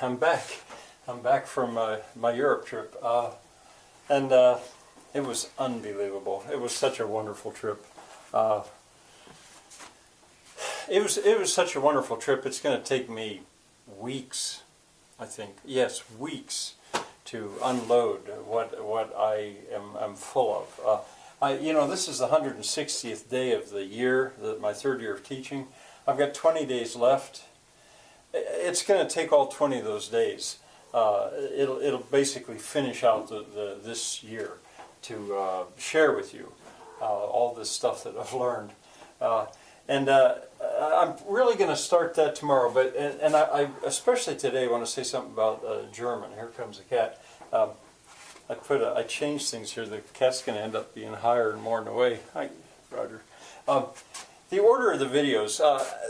I'm back. I'm back from my Europe trip, and it was unbelievable. It was such a wonderful trip. It was such a wonderful trip. It's going to take me weeks, I think. Yes, weeks to unload what I'm full of. This is the 160th day of the year, my third year of teaching. I've got 20 days left. It's going to take all 20 of those days. It'll basically finish out this year to share with you all this stuff that I've learned. I'm really going to start that tomorrow. But I especially today want to say something about German. Here comes the cat. I changed things here. The cat's going to end up being higher and more in the way. Hi, Roger. The order of the videos.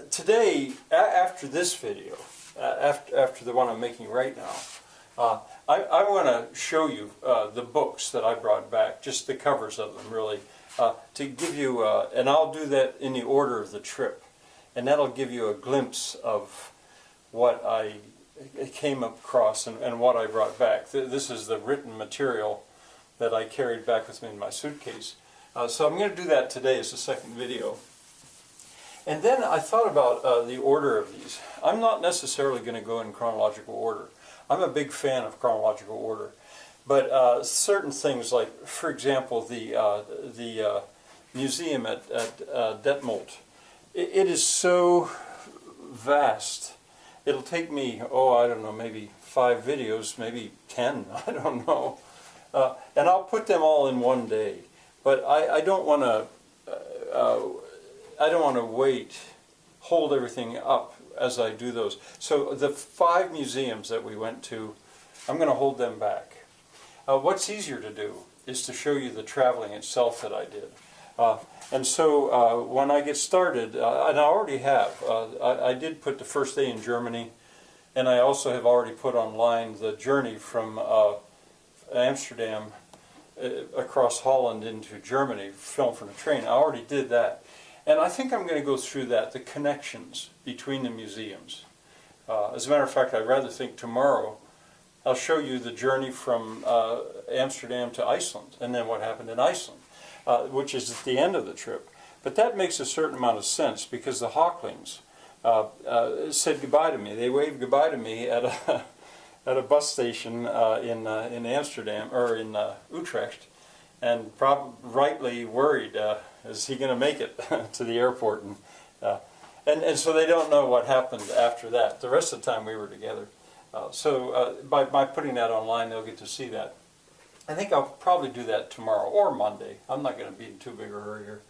Today, after this video, after the one I'm making right now, I want to show you the books that I brought back, just the covers of them really, to give you, and I'll do that in the order of the trip, and that'll give you a glimpse of what I came across and what I brought back. This is the written material that I carried back with me in my suitcase. So I'm going to do that today as the second video. And then I thought about the order of these. I'm not necessarily going to go in chronological order. I'm a big fan of chronological order. But certain things like, for example, the museum at Detmold, it is so vast. It'll take me, I don't know, maybe 5 videos, maybe 10, I don't know. And I'll put them all in one day. But I don't want to hold everything up as I do those. So the 5 museums that we went to, I'm going to hold them back. What's easier to do is to show you the traveling itself that I did. And so when I get started, and I already have, I did put the first day in Germany, and I also have already put online the journey from Amsterdam across Holland into Germany, filmed from a train. I already did that. And I think I'm going to go through that, the connections between the museums. As a matter of fact, I rather think tomorrow I'll show you the journey from Amsterdam to Iceland, and then what happened in Iceland, which is at the end of the trip. But that makes a certain amount of sense, because the Hawklings said goodbye to me. They waved goodbye to me at a bus station in Amsterdam, or in Utrecht, and rightly worried, is he going to make it to the airport? And so they don't know what happened after that. The rest of the time we were together. So by putting that online, they'll get to see that. I think I'll probably do that tomorrow or Monday. I'm not going to be in too big a hurry here.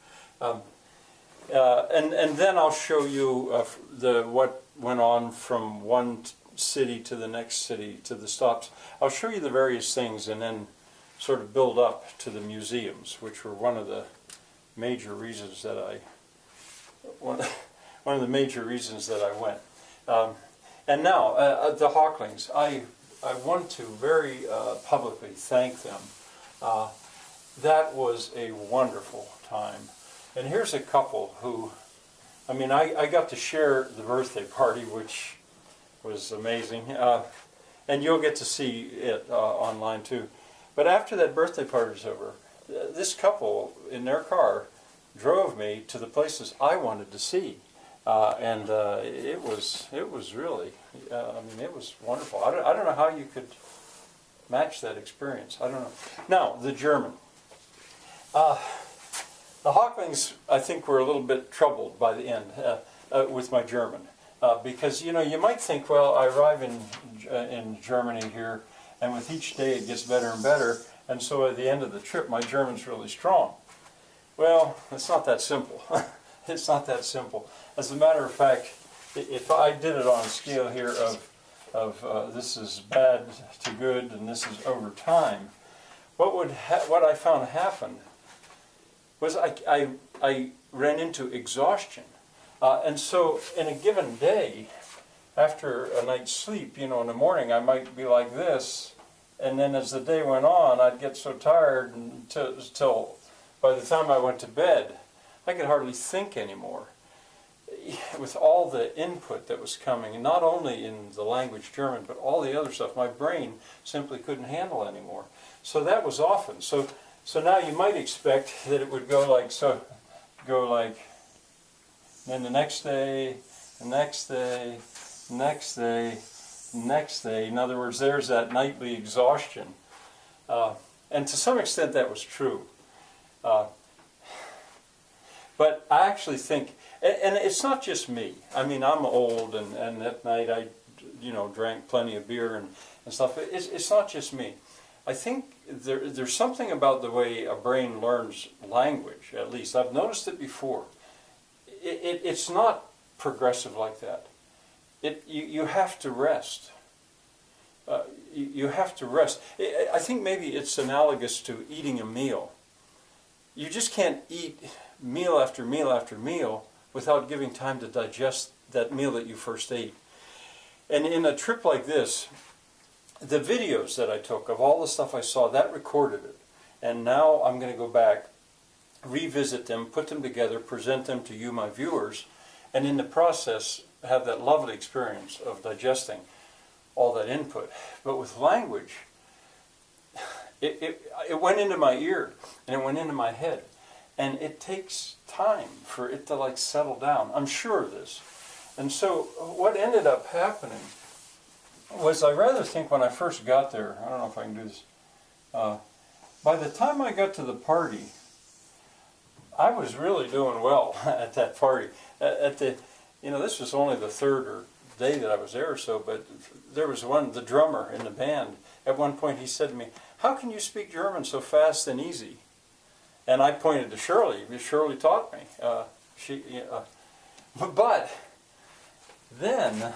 And then I'll show you what went on from one city to the next city to the stops. Of the various things, and then sort of build up to the museums, which were one of the major reasons that I went. And now the Hawklings, I want to very publicly thank them. That was a wonderful time. And here's a couple who, I got to share the birthday party, which was amazing. And you'll get to see it online too. But after that birthday party was over, this couple in their car drove me to the places I wanted to see. And it was really, it was wonderful. I don't know how you could match that experience. I don't know. Now, the German. The Hawklings, I think, were a little bit troubled by the end with my German. Because, you might think, well, I arrive in Germany here, and with each day it gets better and better, and so at the end of the trip my German's really strong. Well, it's not that simple. It's not that simple. As a matter of fact, if I did it on a scale here of this is bad to good and this is over time, what I found happened was I ran into exhaustion. And so in a given day, after a night's sleep, in the morning I might be like this, and then as the day went on, I'd get so tired until by the time I went to bed, I could hardly think anymore. with all the input that was coming, and not only in the language German, but all the other stuff, my brain simply couldn't handle anymore. So that was often. So now you might expect that it would go like so, then the next day, the next day, next day, next day. In other words, there's that nightly exhaustion. And to some extent that was true. But I actually think, and it's not just me. I mean, I'm old, and at night I, drank plenty of beer and stuff. It's not just me. I think there's something about the way a brain learns language, at least. I've noticed it before. It's not progressive like that. You have to rest. You have to rest. I think maybe it's analogous to eating a meal. You just can't eat meal after meal after meal without giving time to digest that meal that you first ate. And in a trip like this, the videos that I took of all the stuff I saw, that recorded it. And now I'm going to go back, revisit them, put them together, present them to you, my viewers, and in the process have that lovely experience of digesting all that input. But with language, it went into my ear and it went into my head. And it takes time for it to like settle down. I'm sure of this. And so what ended up happening was, I rather think when I first got there, I don't know if I can do this, by the time I got to the party, I was really doing well at that party. This was only the third day that I was there or so, but there was the drummer in the band. At one point he said to me, "How can you speak German so fast and easy?" And I pointed to Shirley. Shirley taught me. But then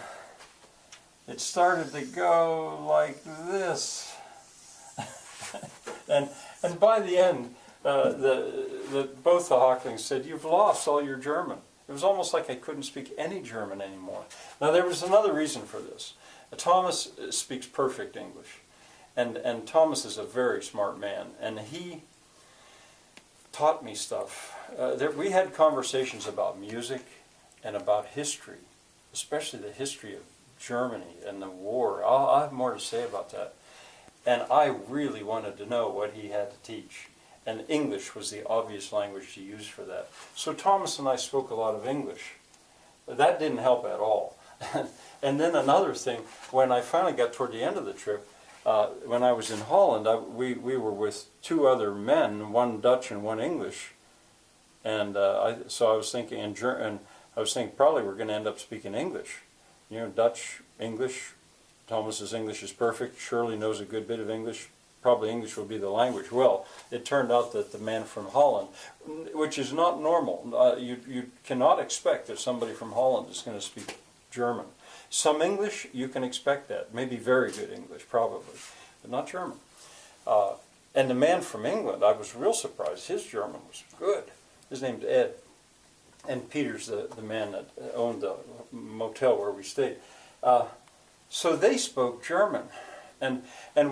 it started to go like this, and by the end, both the Hocklings said, "You've lost all your German." It was almost like I couldn't speak any German anymore. Now there was another reason for this. Thomas speaks perfect English, and Thomas is a very smart man, and he taught me stuff. We had conversations about music and about history, especially the history of Germany and the war. I'll have more to say about that. And I really wanted to know what he had to teach. And English was the obvious language to use for that. So Thomas and I spoke a lot of English. That didn't help at all. And then another thing, when I finally got toward the end of the trip, when I was in Holland, we were with two other men, one Dutch and one English. And so I was thinking, probably we're going to end up speaking English. Dutch, English. Thomas's English is perfect. Shirley knows a good bit of English. Probably English will be the language. Well, it turned out that the man from Holland, which is not normal. You cannot expect that somebody from Holland is going to speak German. Some English, you can expect that. Maybe very good English, probably, but not German. And the man from England, I was real surprised. His German was good. His name's Ed. And Peter's the man that owned the motel where we stayed. So they spoke German. And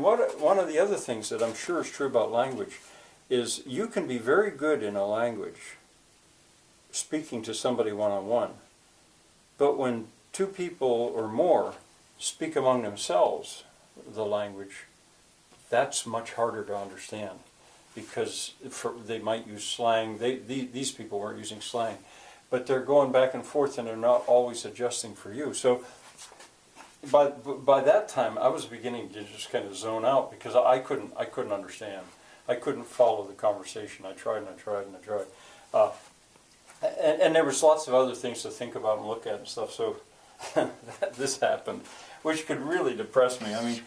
one of the other things that I'm sure is true about language is you can be very good in a language speaking to somebody one-on-one, but when two people or more speak among themselves the language, that's much harder to understand, because they might use slang. These people weren't using slang, but they're going back and forth and they're not always adjusting for you. So by that time, I was beginning to just kind of zone out, because I couldn't understand. I couldn't follow the conversation. I tried and I tried and I tried. And there was lots of other things to think about and look at and stuff. So this happened, which could really depress me. I mean,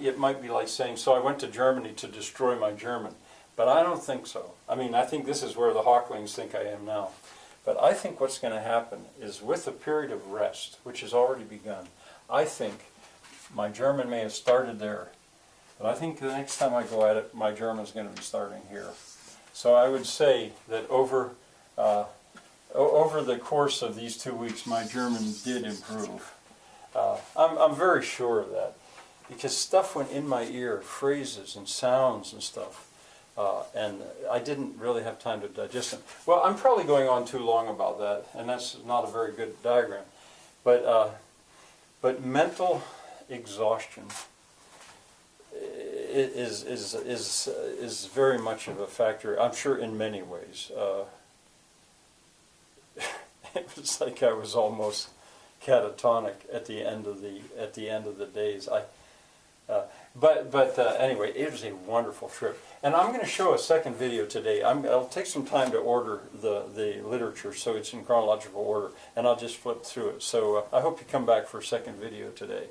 it might be like saying, so I went to Germany to destroy my German. But I don't think so. I mean, I think this is where the Hocklings think I am now. But I think what's going to happen is, with a period of rest, which has already begun, I think my German may have started there, but I think the next time I go at it, my German's going to be starting here. So I would say that over the course of these 2 weeks, my German did improve. I'm very sure of that, because stuff went in my ear, phrases and sounds and stuff and I didn't really have time to digest them. Well, I'm probably going on too long about that, and that's not a very good diagram. But mental exhaustion is very much of a factor, I'm sure, in many ways. It was like I was almost catatonic at the end of the days. Anyway, it was a wonderful trip, and I'm going to show a second video today. I'll take some time to order the literature so it's in chronological order, and I'll just flip through it. So I hope you come back for a second video today.